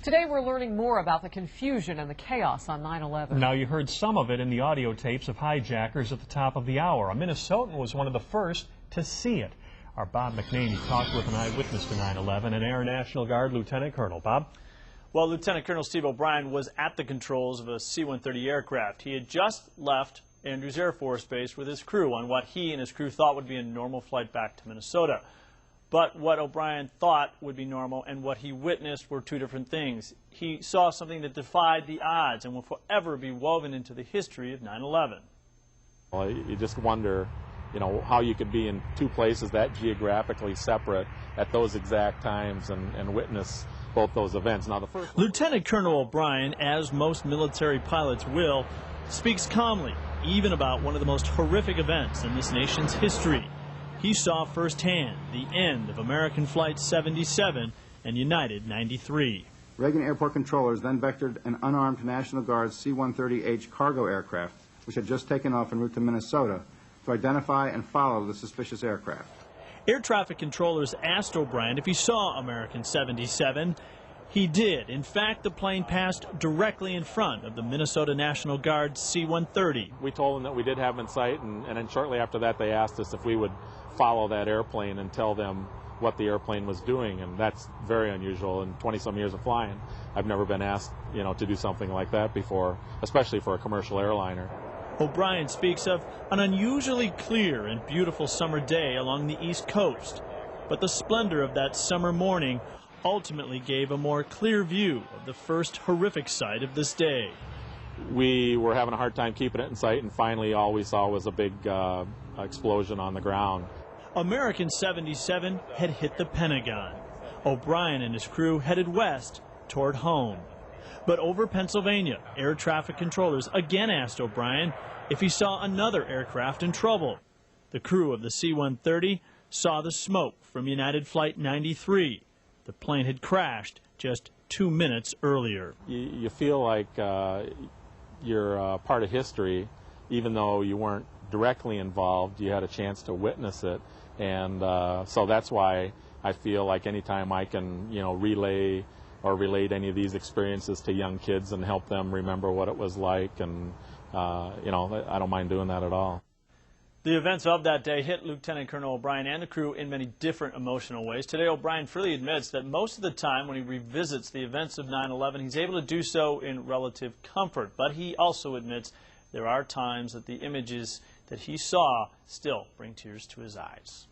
Today we're learning more about the confusion and the chaos on 9/11. Now, you heard some of it in the audio tapes of hijackers at the top of the hour. A Minnesotan was one of the first to see it. Our Bob McNaney talked with an eyewitness to 9/11, an Air National Guard Lieutenant Colonel. Bob? Well, Lieutenant Colonel Steve O'Brien was at the controls of a C-130 aircraft. He had just left Andrews Air Force Base with his crew on what he and his crew thought would be a normal flight back to Minnesota. But what O'Brien thought would be normal and what he witnessed were two different things. He saw something that defied the odds and will forever be woven into the history of 9/11. Well, you just wonder, how you could be in two places that geographically separate at those exact times and witness both those events. Now, the first Lieutenant Colonel O'Brien, as most military pilots will, speaks calmly, even about one of the most horrific events in this nation's history. He saw firsthand the end of American Flight 77 and United 93. Reagan Airport controllers then vectored an unarmed National Guard C-130H cargo aircraft, which had just taken off en route to Minnesota, to identify and follow the suspicious aircraft. Air traffic controllers asked O'Brien if he saw American 77. He did. In fact, the plane passed directly in front of the Minnesota National Guard C-130. we told them that we did have them in sight, and then shortly after that they asked us if we would follow that airplane and tell them what the airplane was doing, and that's very unusual. In 20-some years of flying, I've never been asked, to do something like that before, especially for a commercial airliner. O'Brien speaks of an unusually clear and beautiful summer day along the East Coast, but the splendor of that summer morning ultimately gave a more clear view of the first horrific sight of this day. We were having a hard time keeping it in sight, and finally all we saw was a big explosion on the ground. American 77 had hit the Pentagon. O'Brien and his crew headed west toward home. But over Pennsylvania, air traffic controllers again asked O'Brien if he saw another aircraft in trouble. The crew of the C-130 saw the smoke from United Flight 93. The plane had crashed just 2 minutes earlier. You feel like you're part of history, even though you weren't directly involved. You had a chance to witness it, and so that's why I feel like anytime I can, relay or relate any of these experiences to young kids and help them remember what it was like, and I don't mind doing that at all. The events of that day hit Lieutenant Colonel O'Brien and the crew in many different emotional ways. Today, O'Brien freely admits that most of the time when he revisits the events of 9/11, he's able to do so in relative comfort. But he also admits there are times that the images that he saw still bring tears to his eyes.